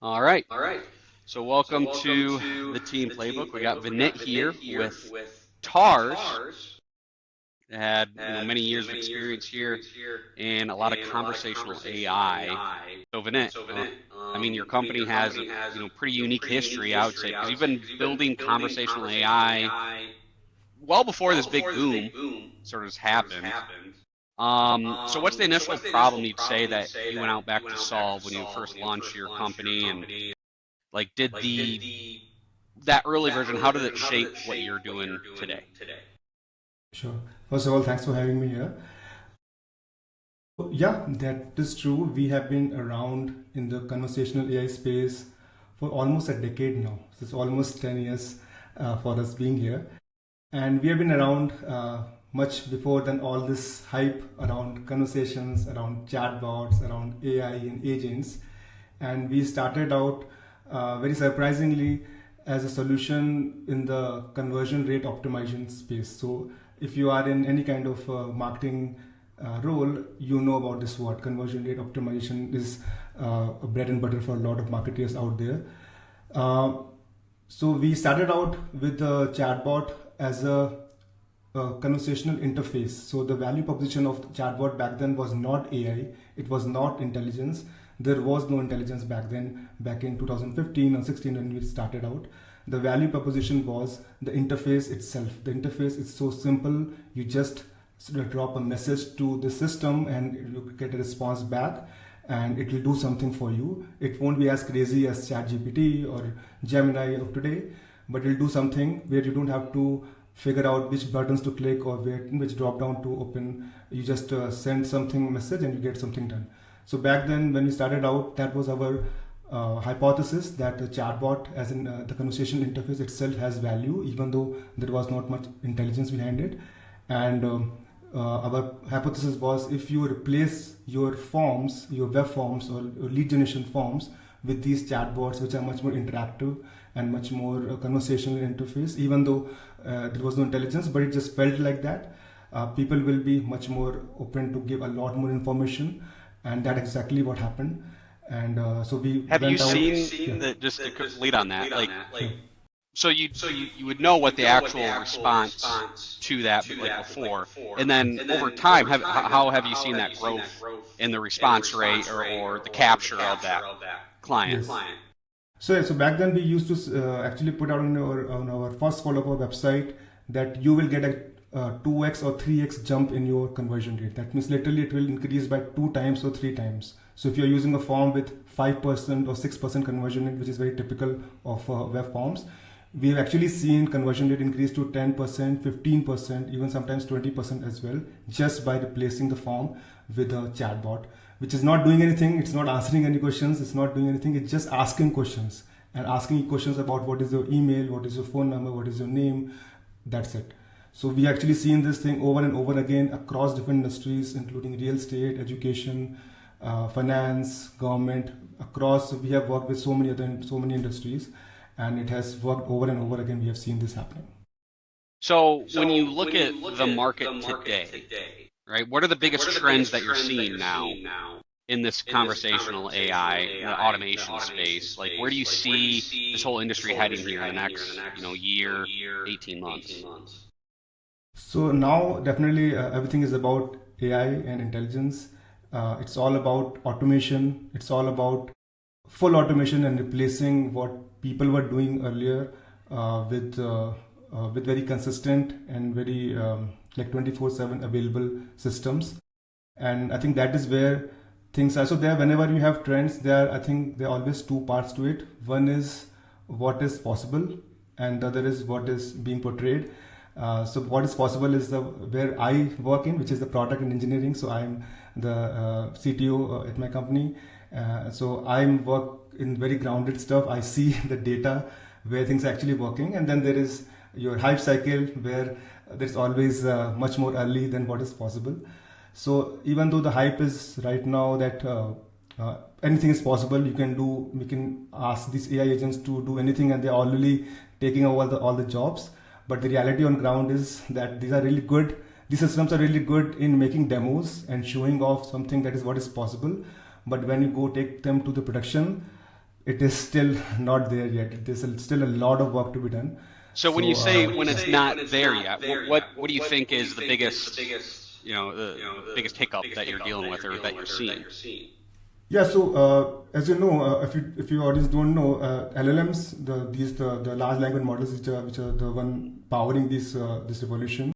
All right. So welcome to the team playbook. We got Vinit here with TARS. Had many years of experience here and a lot of conversational AI. So Vinit, your company has a pretty unique history, I would say, because you've been building conversational AI well before this big boom sort of has happened. So what's the initial problem you'd say that you went out back to solve when you first launched your company, and like did the that early version, how did it shape what you're doing today? Sure. First of all, thanks for having me here. Yeah, that is true. We have been around in the conversational AI space for almost a decade now. So it's almost 10 years for us being here. And we have been around much before than all this hype around conversations, around chatbots, around AI and agents. And we started out very surprisingly as a solution in the conversion rate optimization space. So if you are in any kind of marketing role, you know about this word. Conversion rate optimization is a bread and butter for a lot of marketers out there. So we started out with the chatbot as a conversational interface. So the value proposition of the chatbot back then was not AI, it was not intelligence. There was no intelligence back then, back in 2015 or 16 when we started out. The value proposition was the interface itself. The interface is so simple, you just sort of drop a message to the system and you get a response back and it will do something for you. It won't be as crazy as ChatGPT or Gemini of today, but it'll do something where you don't have to figure out which buttons to click or which drop down to open. You just send something message and you get something done. So back then when we started out, that was our hypothesis, that the chatbot as in the conversation interface itself has value, even though there was not much intelligence behind it. And our hypothesis was, if you replace your forms, your web forms or lead generation forms with these chatbots, which are much more interactive and much more conversational interface, even though there was no intelligence, but it just felt like that, people will be much more open to give a lot more information, and that's exactly what happened. And so we Have you went out. seen Yeah. that, just to lead on that, like, Sure. so you would know what the actual response to that like before, and then over time, how have you seen that growth in the response rate or the capture of that client? Yes. So yeah, so back then we used to actually put out on our first follow-up website that you will get a 2x or 3x jump in your conversion rate. That means literally it will increase by 2 times or 3 times. So if you're using a form with 5% or 6% conversion rate, which is very typical of web forms, we have actually seen conversion rate increase to 10%, 15%, even sometimes 20% as well, just by replacing the form with a chatbot, which is not doing anything. It's not answering any questions. It's not doing anything. It's just asking questions and asking questions about what is your email, what is your phone number, what is your name. That's it. So we actually seen this thing over and over again across different industries, including real estate, education, finance, government, across. We have worked with so many industries, and it has worked over and over again. We have seen this happening. So when you look at the market today, right, what are the biggest trends that you're seeing now in this conversational AI, the automation space? Like, where do you see this whole industry heading here in the next, year, 18 months? So now definitely everything is about AI and intelligence. It's all about automation. It's all about full automation and replacing what people were doing earlier with very consistent and very like 24/7 available systems. And I think that is where things are. So there, whenever you have trends, I think there are always two parts to it. One is what is possible, and the other is what is being portrayed. So what is possible is where I work in, which is the product and engineering. So I'm the CTO at my company. So I'm work in very grounded stuff. I see the data where things are actually working, and then there is your hype cycle where there's always much more early than what is possible. So even though the hype is right now that anything is possible, we can ask these AI agents to do anything, and they're already taking over all the jobs. But the reality on ground is that these are really good. These systems are really good in making demos and showing off something that is what is possible. But when you go take them to the production, it is still not there yet. It is still a lot of work to be done. So when you So, say when it's not there yet, what do you think is the biggest, the biggest hiccup that you're dealing with or that you're seeing? yeah. So as you know, if your audience don't know, LLMs, the large language models, which are the one powering this revolution,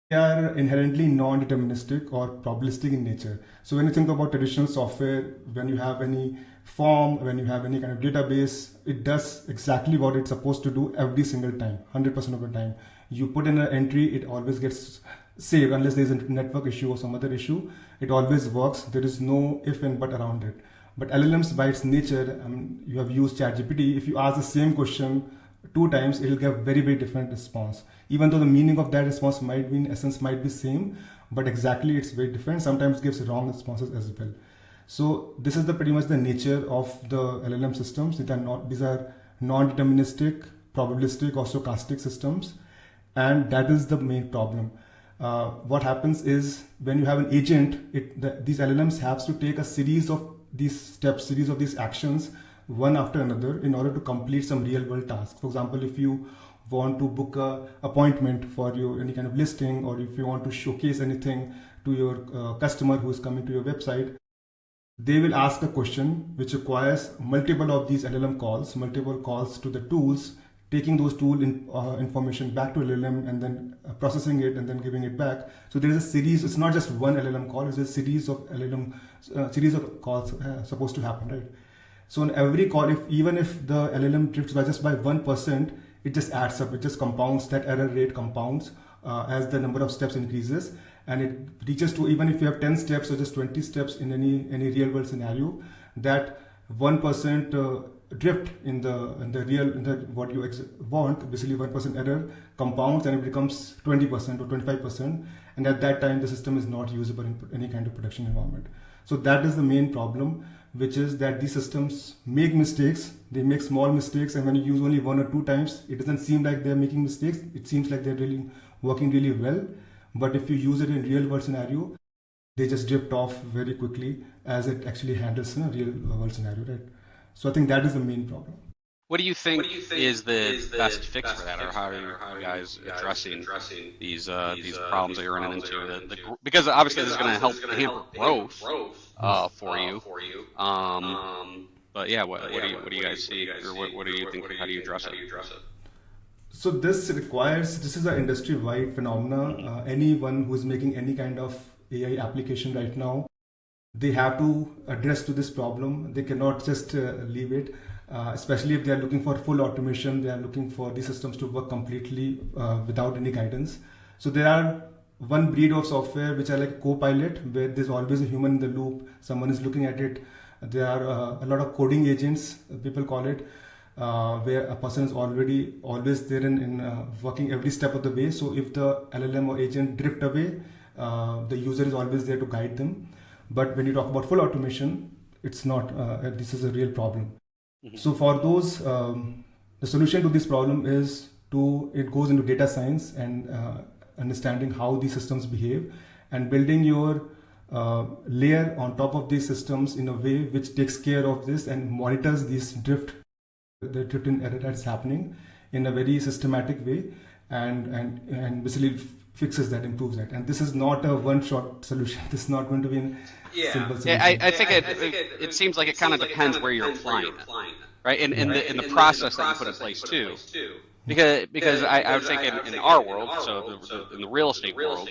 they are inherently non-deterministic or probabilistic in nature. So when you think about traditional software, when you have any form, when you have any kind of database, it does exactly what it's supposed to do every single time, 100% of the time. You put in an entry, it always gets saved unless there's a network issue or some other issue. It always works. There is no if and but around it. But LLMs, by its nature, I mean, you have used ChatGPT. If you ask the same question two times, it will give very, very different response. Even though the meaning of that response might be in essence might be same, but exactly it's very different. Sometimes it gives wrong responses as well. So this is the pretty much the nature of the LLM systems. These are non-deterministic, probabilistic, or stochastic systems, and that is the main problem. What happens is when you have an agent, these LLMs have to take a series of these steps, series of these actions, one after another, in order to complete some real world task. For example, if you want to book a appointment for your any kind of listing, or if you want to showcase anything to your customer who is coming to your website, they will ask a question which requires multiple of these LLM calls, multiple calls to the tools, taking those information back to LLM and then processing it and then giving it back. So there is a series. It's not just one LLM call. It's a series of series of calls supposed to happen, right? So on every call, even if the LLM drifts by just by 1%, it just adds up. It just compounds. That error rate compounds as the number of steps increases, and it reaches to, even if you have 10 steps or just 20 steps in any real world scenario, that 1% drift in the what you want, basically 1% error compounds and it becomes 20% or 25%, and at that time the system is not usable in any kind of production environment. So that is the main problem, which is that these systems make mistakes. They make small mistakes, and when you use only one or two times, it doesn't seem like they're making mistakes. It seems like they're really working really well. But if you use it in real world scenario, they just drift off very quickly as it actually handles in a real world scenario, right? So I think that is the main problem. What do you think is the best fix for that, or how are you guys addressing these problems that you're running into? Because obviously this is going to help hamper growth for you. But yeah, what do you guys see, or what do you think? How do you address it? So this is an industry-wide phenomena. Anyone who is making any kind of AI application right now, they have to address to this problem. They cannot just leave it, especially if they are looking for full automation. They are looking for the systems to work completely without any guidance. So there are one breed of software which are like co-pilot, where there's always a human in the loop. Someone is looking at it. There are a lot of coding agents, people call it, where a person is already always there in working every step of the way. So if the LLM or agent drift away, the user is always there to guide them. But when you talk about full automation, it's not. This is a real problem. Mm-hmm. So for those, the solution to this problem is it goes into data science and understanding how these systems behave, and building your layer on top of these systems in a way which takes care of this and monitors the drift in error that's happening in a very systematic way, and basically fixes that, improves that. And this is not a one-shot solution. This is not going to be a simple solution. Yeah, I think it seems like it kind of depends where you're applying it, right? In the process that you put in place too. Because I would think in our world, so in the real estate world,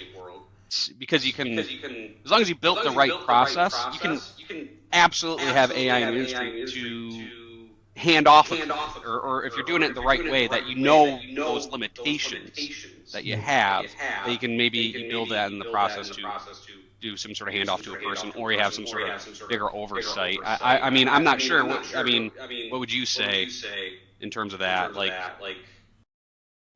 because you can, as long as you built the right process, you can absolutely have AI in the industry to hand off a code, or if you're doing it the right way, that you know those limitations that you have, that you can maybe build that in the process to do some sort of handoff to a person, or you have some sort of bigger oversight. I mean, I'm not sure. What would you say in terms of that?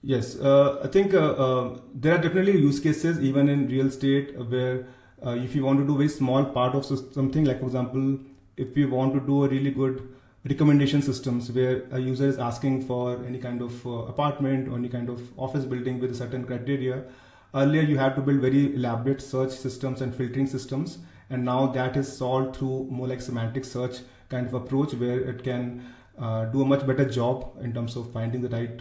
Yes, I think there are definitely use cases even in real estate where if you want to do a very small part of something, like for example, if you want to do a really good recommendation systems where a user is asking for any kind of apartment or any kind of office building with a certain criteria. Earlier you had to build very elaborate search systems and filtering systems, and now that is solved through more like semantic search, kind of approach where it can do a much better job in terms of finding the right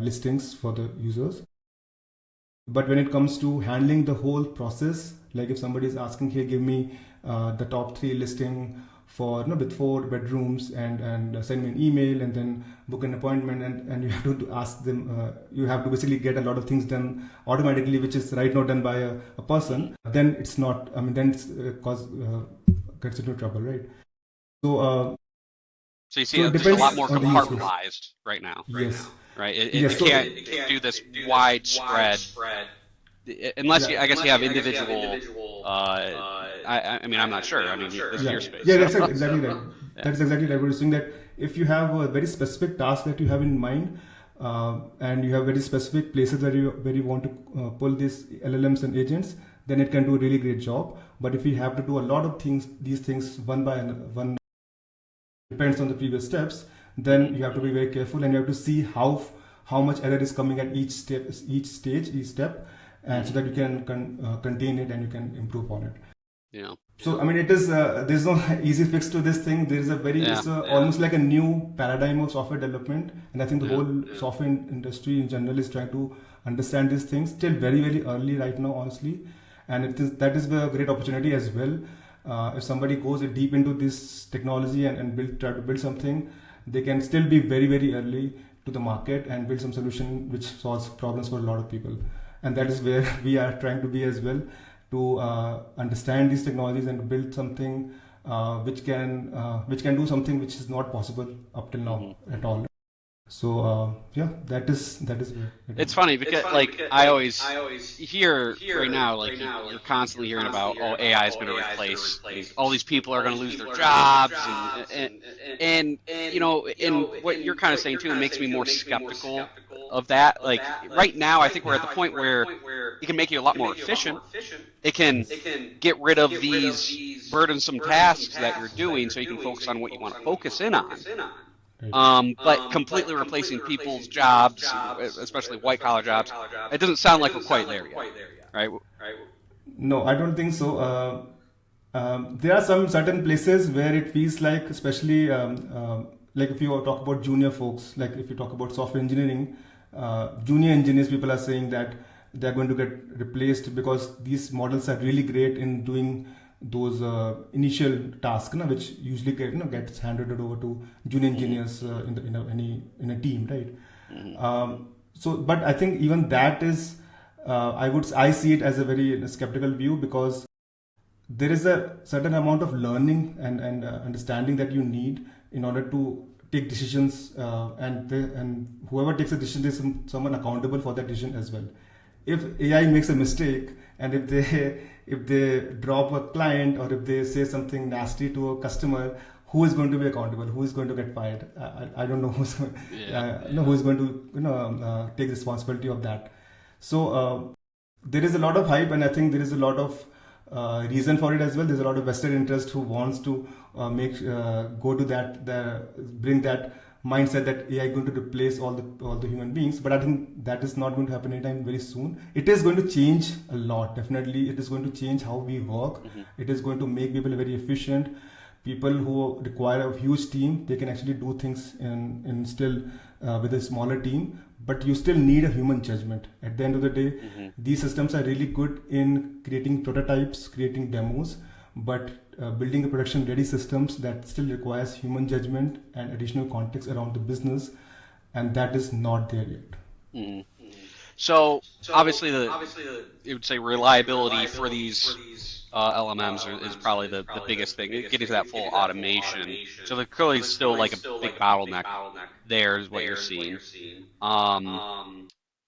listings for the users. But when it comes to handling the whole process, like if somebody is asking, hey, give me the top three listing for, with 4 bedrooms, and send me an email and then book an appointment, and you have to ask them, you have to basically get a lot of things done automatically, which is right now done by a person, then it's not, I mean, then it's gets into trouble, right? So So you see so it just a depends lot more on the use case. compartmentalized right now, Yes. right? Yes. It So can't do this widespread unless yeah. I guess you have individual. I mean, I'm not sure. I mean, this is Yeah, your space, yeah, so that's exactly right. yeah. That's exactly right. We're saying that if you have a very specific task that you have in mind, and you have very specific places where you want to pull these LLMs and agents, then it can do a really great job. But if you have to do a lot of things, these things one by one, depends on the previous steps, then you have to be very careful, and you have to see how much error is coming at each step, each stage, each step, and so that you can contain it and you can improve on it. Yeah. So I mean, it is there's no easy fix to this thing. There is a very Yeah. it's almost like a new paradigm of software development, and I think the Yeah. whole software industry in general is trying to understand these things. Still very early right now, honestly, and that is a great opportunity as well. If somebody goes deep into this technology and try to build something, they can still be very early to the market and build some solution which solves problems for a lot of people, and that is where we are trying to be as well, to understand these technologies and build something which can do something which is not possible up till now at all. So yeah, that is where It's funny because like I always hear right now, like you're constantly hearing about, oh, AI is going to replace all these people are going to lose their jobs, and and what you're kind of saying too, it makes me more skeptical of that. Like right now, I think we're at the point where it can make you a lot more efficient. It can yes. get rid of these burdensome tasks that you're doing, so you can focus on what you want to focus in on. Right. But completely replacing people's jobs, especially white collar jobs, it doesn't sound like we're quite there yet, right? No, I don't think so. There are some certain places where it feels like, especially like if you talk about junior folks, like if you talk about software engineering, junior engineers, people are saying that they're going to get replaced because these models are really great in doing those initial tasks, which usually gets handed over to junior engineers in a team, right? So, but I think even that is, I see it as a very skeptical view, because there is a certain amount of learning and understanding that you need in order to take decisions, and whoever takes a decision, there's someone accountable for that decision as well. If AI makes a mistake, and if they drop a client, or if they say something nasty to a customer, who is going to be accountable? Who is going to get fired? I don't know who is going to take responsibility of that. So there is a lot of hype, and I think there is a lot of reason for it as well. There's a lot of vested interest who wants to go to bring that mindset that AI is going to replace all the human beings. But I think that is not going to happen anytime very soon. It is going to change a lot. Definitely, it is going to change how we work. It is going to make people very efficient. People who require a huge team, they can actually do things in still with a smaller team, but you still need a human judgment. At the end of the day, these systems are really good in creating prototypes, creating demos, but building a production ready systems, that still requires human judgment and additional context around the business, and that is not there yet. So obviously, you would say reliability for these LMMs is probably the biggest thing. Getting to that full automation. So there clearly is still like a big bottleneck there, is what you're seeing.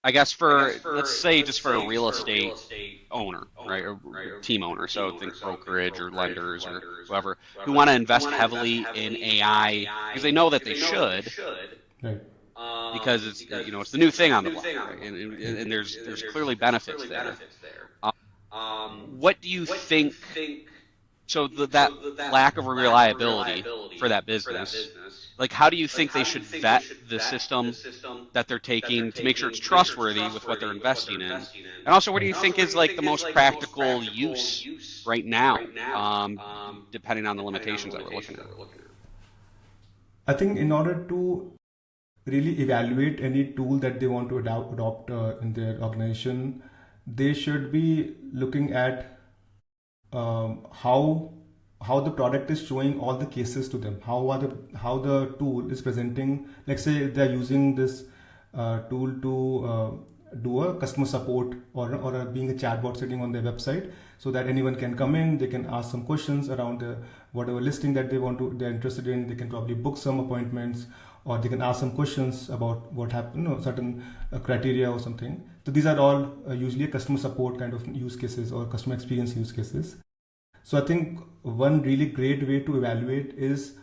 I guess for, let's say, just for a real estate owner, right, or team owner, so think brokerage or lenders or whoever, who want to invest heavily in AI because they know that they should, Right. because it's the new thing on the block, right? And there's clearly benefits there. What do you think? So that lack of reliability for that business, like how do you think they should vet the system that they're taking to make sure it's trustworthy with what they're investing in? And also, what do you think is like the most practical use right now, depending on the limitations that we're looking at? I think in order to really evaluate any tool that they want to adopt in their organization, they should be looking at how the product is showing all the cases to them. How the tool is presenting. Like say they're using this tool to do a customer support or being a chatbot sitting on their website, so that anyone can come in, they can ask some questions around whatever listing that they're interested in. They can probably book some appointments, or they can ask some questions about what happened, certain criteria or something. So these are all usually a customer support kind of use cases or customer experience use cases. So I think one really great way to evaluate is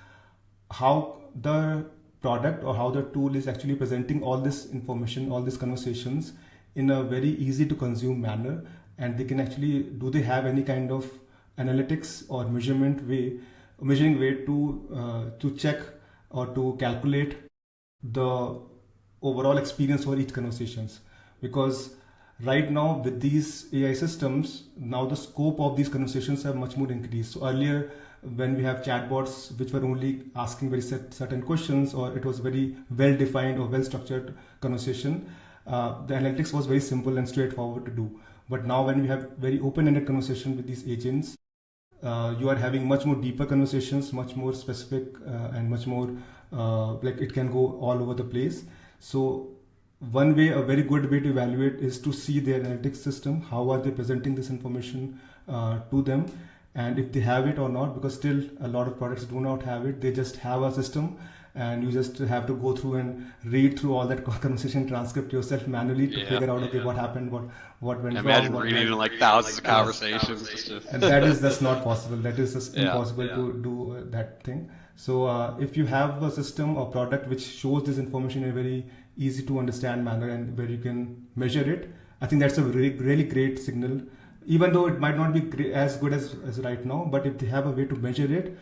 how the product or how the tool is actually presenting all this information, all these conversations in a very easy to consume manner. And they can actually, do they have any kind of analytics or measuring way to check or to calculate the overall experience for each conversations. Because right now with these AI systems, now the scope of these conversations have much more increased. So earlier, when we have chatbots which were only asking very certain questions, or it was very well defined or well structured conversation, the analytics was very simple and straightforward to do. But now when we have very open-ended conversation with these agents, you are having much more deeper conversations, much more specific, and much more like it can go all over the place. So one way, a very good way to evaluate is to see their analytics system. How are they presenting this information to them, and if they have it or not? Because still a lot of products do not have it. They just have a system, and you just have to go through and read through all that conversation transcript yourself manually to figure out, okay, what happened, what went wrong, Imagine what reading went. like thousands of conversations just to, And that's not possible. That is just impossible to do that thing. So if you have a system or product which shows this information in a very easy to understand manner and where you can measure it, I think that's a really great signal. Even though it might not be as good as right now, but if they have a way to measure it,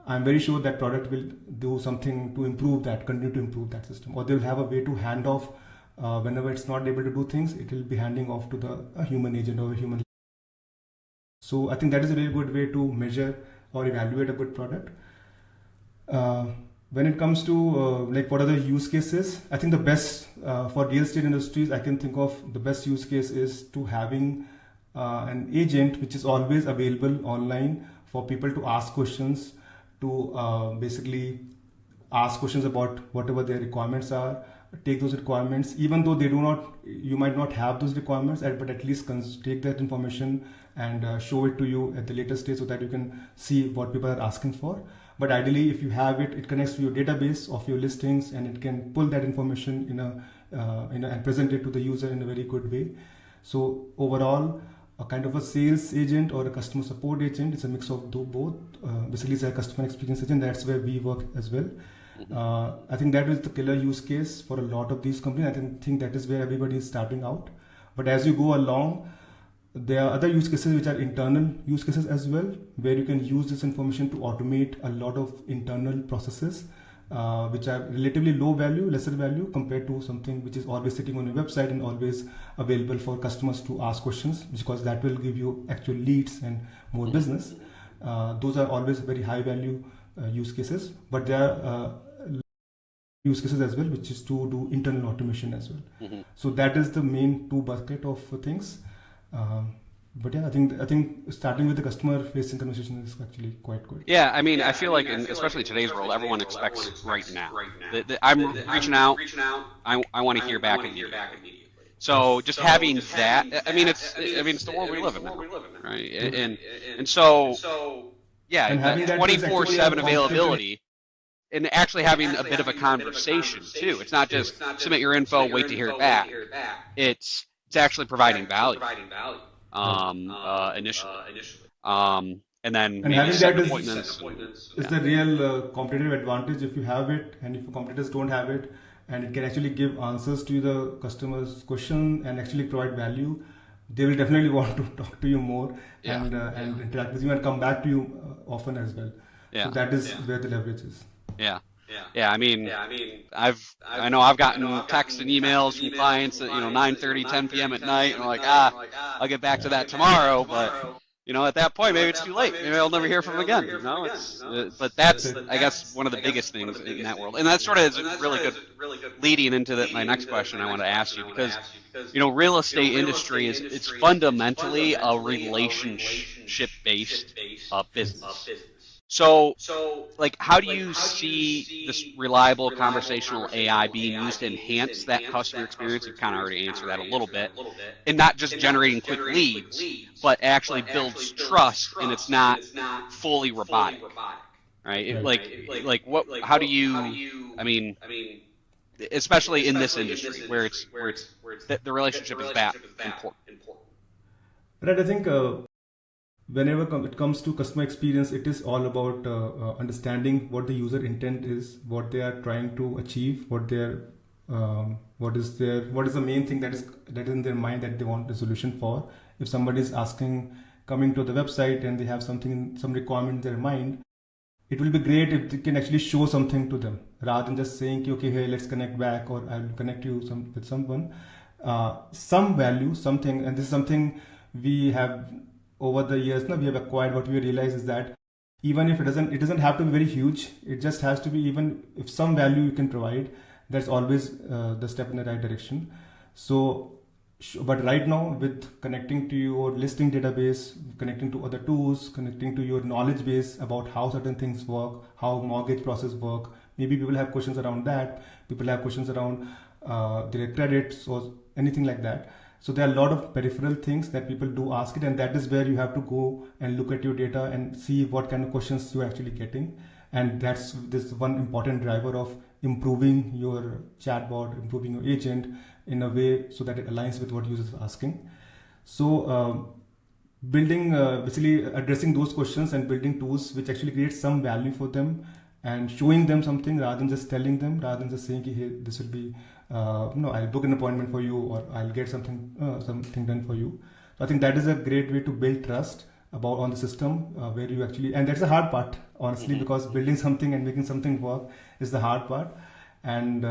I'm very sure that product will do something to improve that, continue to improve that system, or they will have a way to hand off whenever it's not able to do things. It will be handing off to a human agent or a human. So I think that is a really good way to measure or evaluate a good product. Uh, when it comes to like what are the use cases, I think the best for real estate industries, I can think of the best use case is to having an agent which is always available online for people to ask questions, to basically ask questions about whatever their requirements are, take those requirements, even though you might not have those requirements, but at least take that information and show it to you at the later stage so that you can see what people are asking for. But ideally, if you have it, it connects to your database of your listings, and it can pull that information and present it to the user in a very good way. So overall, a kind of a sales agent or a customer support agent, it's a mix of both. Basically, it's a customer experience agent. That's where we work as well. I think that is the killer use case for a lot of these companies. I think that is where everybody is starting out. But as you go along, there are other use cases which are internal use cases as well, where you can use this information to automate a lot of internal processes, which are relatively low value, lesser value compared to something which is always sitting on your website and always available for customers to ask questions, because that will give you actual leads and more business. Those are always very high value use cases, but there are use cases as well, which is to do internal automation as well. So that is the main two bucket of things. But yeah, I think starting with the customer facing conversation is actually quite good. yeah, I mean, I feel like, especially today's world, everyone expects right now. I'm reaching out, I want to hear back immediately. So Yes. just having that, it's the world we live in now, right? And so, yeah, And having that is actually a 24/7 competitive. availability, and actually having a bit of a conversation too. It's not just submit your info, wait to hear it back. It's actually providing value Right. initially, and then And maybe having setting that appointments. And, is yeah, the real competitive advantage if you have it, and if your competitors don't have it, and it can actually give answers to the customer's question and actually provide value, they will definitely want to talk to you more yeah, and interact with you and come back to you often as well. So yeah, that is where the leverage is. yeah, yeah. I mean, I know I've gotten texts and emails from clients at 9:30, 10 p.m. at night, and they're like, I'll get back to that tomorrow, but At that point, maybe it's too late. Maybe I'll never hear from him again. But that's, I guess, one of the biggest things in that world. And that sort of is a really good leading into my next question I want to ask you, because, real estate industry it's fundamentally a relationship based business. So, like, how do you see this reliable conversational AI being used to enhance that customer experience? You've kind of already answered that a little bit, and not just generating quick leads, but actually builds trust, and it's not fully robotic, right? Right. Like what? How do you? I mean, especially in this industry where it's the relationship is that important. Right. I think whenever it comes to customer experience, it is all about understanding what the user intent is, what they are trying to achieve, what is the main thing that is in their mind that they want the solution for. If somebody is coming to the website and they have some requirement in their mind, it will be great if they can actually show something to them rather than just saying, okay, hey, let's connect back, or I'll connect you with someone. Some value, something, and this is something we have over the years. Now we have acquired. What we realize is that even if it doesn't have to be very huge. It just has to be, even if some value you can provide, that's always the step in the right direction. So, but right now, with connecting to your listing database, connecting to other tools, connecting to your knowledge base about how certain things work, how mortgage process work, maybe people have questions around that. People have questions around their credits or anything like that. So there are a lot of peripheral things that people do ask it, and that is where you have to go and look at your data and see what kind of questions you're actually getting. And that's this one important driver of improving your chatbot, improving your agent in a way so that it aligns with what users are asking. So building, basically addressing those questions and building tools which actually create some value for them and showing them something rather than just telling them, rather than just saying, hey, this will be, no, I'll book an appointment for you, or I'll get something done for you. So I think that is a great way to build trust on the system, where you actually, and that's the hard part, honestly, because building something and making something work is the hard part. And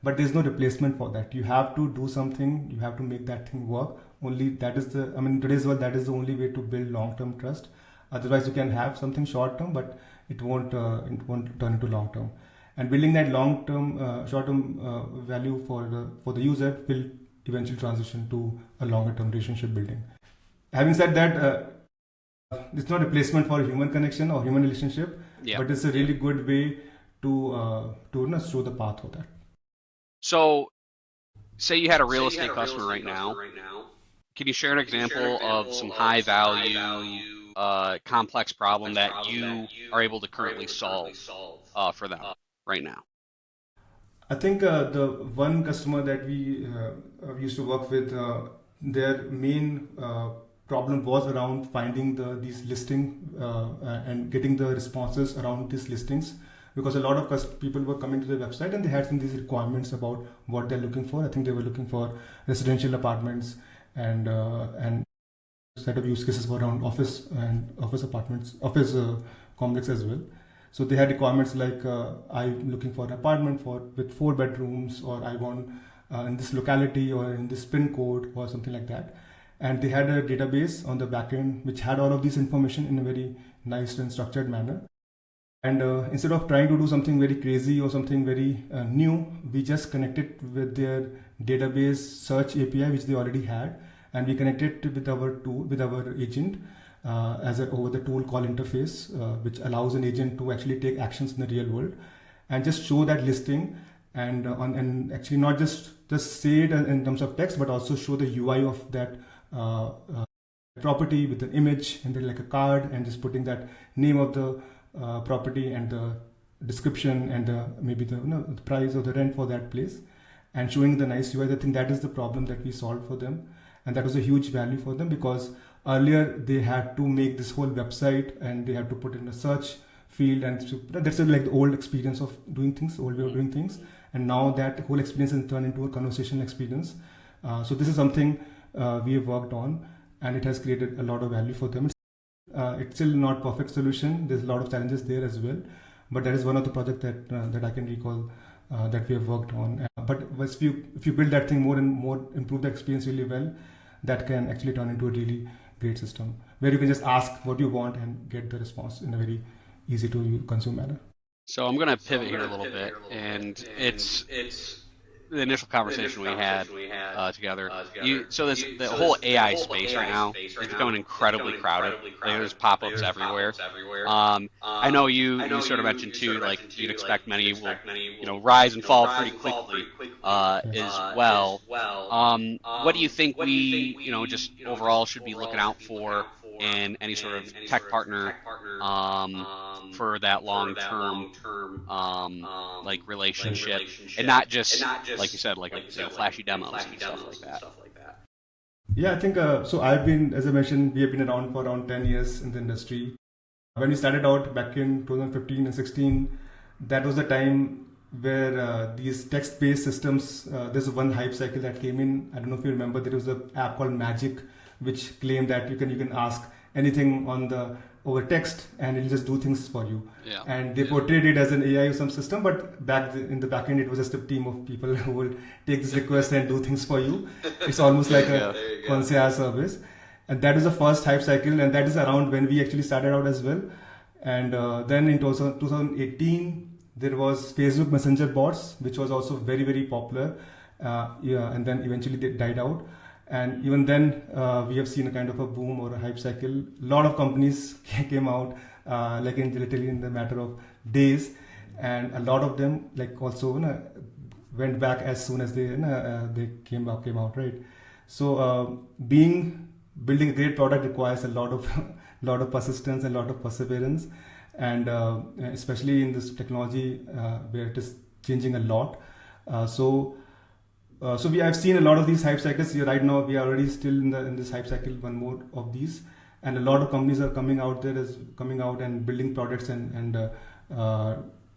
but there's no replacement for that. You have to do something, you have to make that thing work. Only that is in today's world, that is the only way to build long-term trust. Otherwise you can have something short-term, but it won't turn into long-term. And building that long-term, short-term value for the user will eventually transition to a longer-term relationship building. Having said that, it's not a replacement for a human connection or human relationship, Yeah. but it's a really good way to show the path for that. So, say you had a real estate customer right now. Can you share an example of some high value, complex problem that you are able to currently solve for them right now? I think the one customer that we used to work with, their main problem was around finding these listing and getting the responses around these listings, because a lot of people were coming to the website and they had some of these requirements about what they're looking for. I think they were looking for residential apartments and set of use cases were around office apartments, office complex as well. So they had requirements like I'm looking for an apartment with 4 bedrooms, or I want in this locality or in this pin code or something like that. And they had a database on the backend which had all of this information in a very nice and structured manner. And instead of trying to do something very crazy or something very new, we just connected with their database search API, which they already had, and we connected with our tool, with our agent, over the tool call interface, which allows an agent to actually take actions in the real world and just show that listing, and actually not just say it in terms of text, but also show the UI of that property with an image and then like a card, and just putting that name of the property and the description and maybe the price or the rent for that place, and showing the nice UI. I think that is the problem that we solved for them, and that was a huge value for them, because earlier they had to make this whole website and they had to put in a search field, and that's like the old experience of doing things, old way of doing things. And now that whole experience has turned into a conversational experience. So this is something we have worked on, and it has created a lot of value for them. It's still not perfect solution. There's a lot of challenges there as well, but that is one of the projects that I can recall that we have worked on. But if you build that thing more and more, improve the experience really well, that can actually turn into a really great system. where you can just ask what you want and get the response in a very easy to consume manner. So I'm going to pivot here a little bit, and it's the initial conversation we had together. So the whole AI space right now is becoming incredibly crowded. Like, there's pop-ups everywhere. Um, I know you sort of mentioned too, like you'd expect many will rise and fall pretty quickly as well. What do you think we just overall should be looking out for in any sort of tech partner um, for that long-term um, like relationship, and not just like you said, like flashy demos and stuff like that. Yeah, I think so. I've been, as I mentioned, we have been around for around 10 years in the industry. When we started out back in 2015 and 16, that was the time where these text-based systems. There's one hype cycle that came in. I don't know if you remember. There was an app called Magic, which claimed that you can ask anything on the over text and it'll just do things for you. Yeah. And they portrayed it as an AI or some system, but in the back end, it was just a team of people who will take this request and do things for you. It's almost like a concierge service. And that was the first hype cycle, and that is around when we actually started out as well. And then in 2018, there was Facebook Messenger bots, which was also very, very popular. And then eventually they died out. And even then, we have seen a kind of a boom or a hype cycle. A lot of companies came out, literally in the matter of days, and a lot of them also went back as soon as they came out, right? So building a great product requires a lot of lot of persistence and a lot of perseverance, and especially in this technology where it is changing a lot. So I've seen a lot of these hype cycles. Right now, we are already still in this hype cycle. One more of these, and a lot of companies are coming out and building products and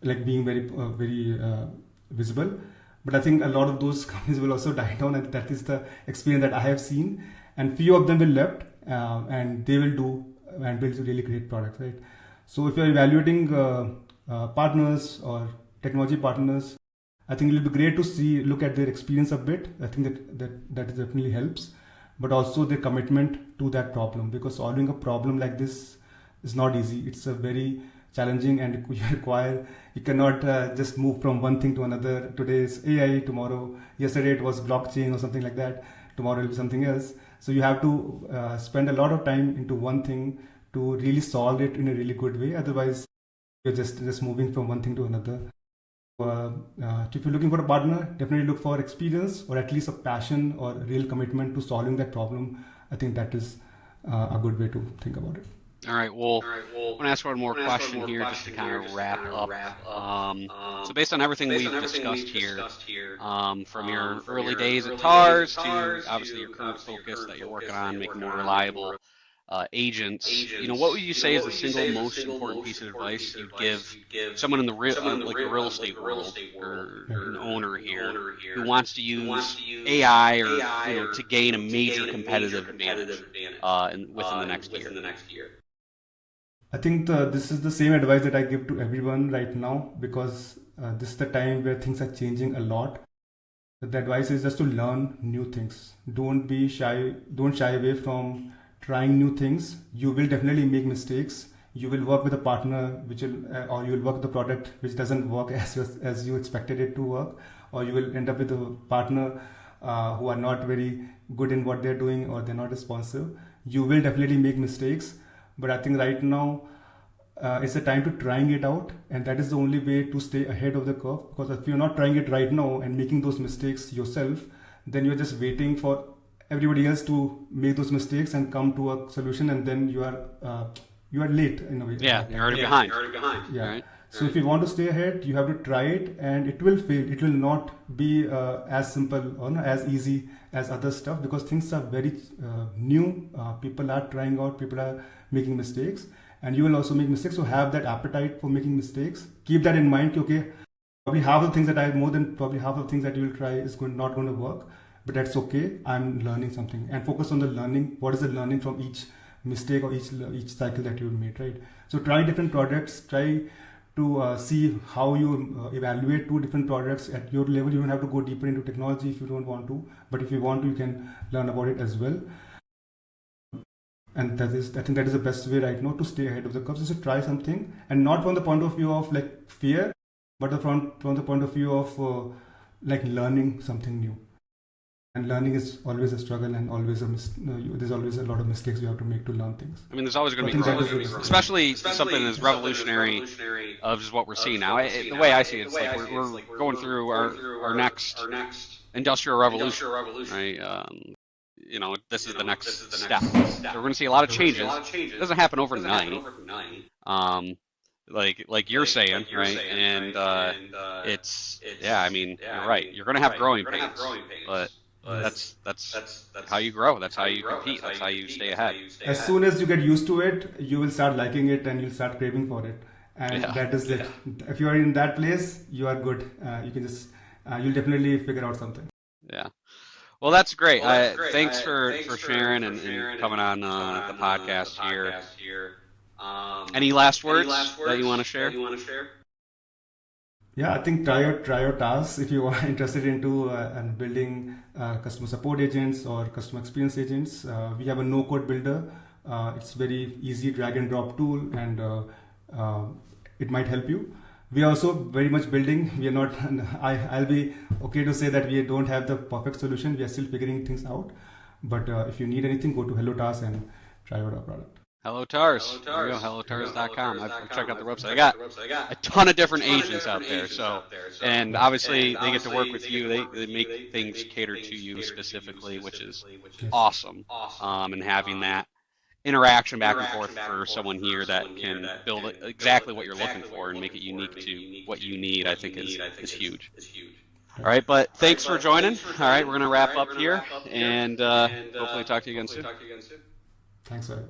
being very visible. But I think a lot of those companies will also die down, and that is the experience that I have seen. And few of them will left, and they will do and build really great products, right? So if you are evaluating partners or technology partners, I think it will be great to look at their experience a bit. I think that definitely helps, but also their commitment to that problem, because solving a problem like this is not easy. It's a very challenging, and you cannot just move from one thing to another. Today is AI, yesterday it was blockchain or something like that. Tomorrow it will be something else. So you have to spend a lot of time into one thing to really solve it in a really good way. Otherwise, you're just moving from one thing to another. If you're looking for a partner, definitely look for experience or at least a passion or real commitment to solving that problem. I think that is a good way to think about it. All right, well, I'm going to ask one more question here just to kind of wrap up. So based on everything we've discussed here, from your early days at TARS to obviously your current focus that you're working on, making more reliable agents, what would you say is the single most important piece of advice you'd give someone in the real estate world, or an owner here who wants to use AI or to gain a major competitive advantage within the next year? I think this is the same advice that I give to everyone right now, because this is the time where things are changing a lot. The advice is just to learn new things. Don't be shy. Don't shy away from trying new things. You will definitely make mistakes. You will work with a partner or you will work with a product which doesn't work as you expected it to work, or you will end up with a partner who are not very good in what they're doing, or they're not responsive. You will definitely make mistakes, but I think right now it's the time to trying it out, and that is the only way to stay ahead of the curve. Because if you're not trying it right now and making those mistakes yourself, then you're just waiting for everybody else to make those mistakes and come to a solution, and then you are late in a way. Yeah, you're already behind. Yeah. Right. So if you want to stay ahead, you have to try it, and it will fail. It will not be as simple or as easy as other stuff, because things are very new. People are trying out, people are making mistakes, and you will also make mistakes. So have that appetite for making mistakes. Keep that in mind. Okay, probably half of the things that you will try is not going to work, but that's okay. I'm learning something, and focus on the learning. What is the learning from each mistake or each cycle that you made, right? So try different products. Try to see how you evaluate two different products at your level. You don't have to go deeper into technology if you don't want to, but if you want to, you can learn about it as well. And that is, I think that is the best way right now to stay ahead of the curve, is to try something, and not from the point of view of like fear, but from the point of view of like learning something new. And learning is always a struggle, and always there's always a lot of mistakes you have to make to learn things. I mean, there's always going So I to be think that growing is the pains, best thing. especially something as revolutionary of just what we're seeing now. The way I see it, it's like we're going through our next industrial revolution, right? This is the next step. So we're going to see a lot of changes. It doesn't happen overnight, um, like you're saying, right? And yeah, I mean, you're right. You're going to have growing pains, but Yes. that's how you grow. That's how you compete. That's how you stay ahead. As soon as you get used to it, you will start liking it and you'll start craving for it. And Yeah, that is it. If you are in that place, you are good. You can just, you'll definitely figure out something. yeah. Well, that's great. Thanks for sharing and coming on the podcast here. Any last words that you want to share? Yeah, I think try your tasks if you are interested into and building customer support agents or customer experience agents. We have a no code builder. It's very easy drag and drop tool, and uh, it might help you. We are also very much building. We are not. I'll be okay to say that we don't have the perfect solution. We are still figuring things out. But if you need anything, go to Hello Task and try out our product. Hello TARS. There you go, hellotars.com. I've checked out the website. I got a ton of different agents out there. So, and obviously they get to work with you. They make things cater to you specifically, which is Yes. awesome. And having that interaction back and forth for someone here that can build exactly what you're looking for and make it unique to what you need, I think is huge. All right, but thanks for joining. All right, we're going to wrap up here and hopefully talk to you again soon. Thanks, sir.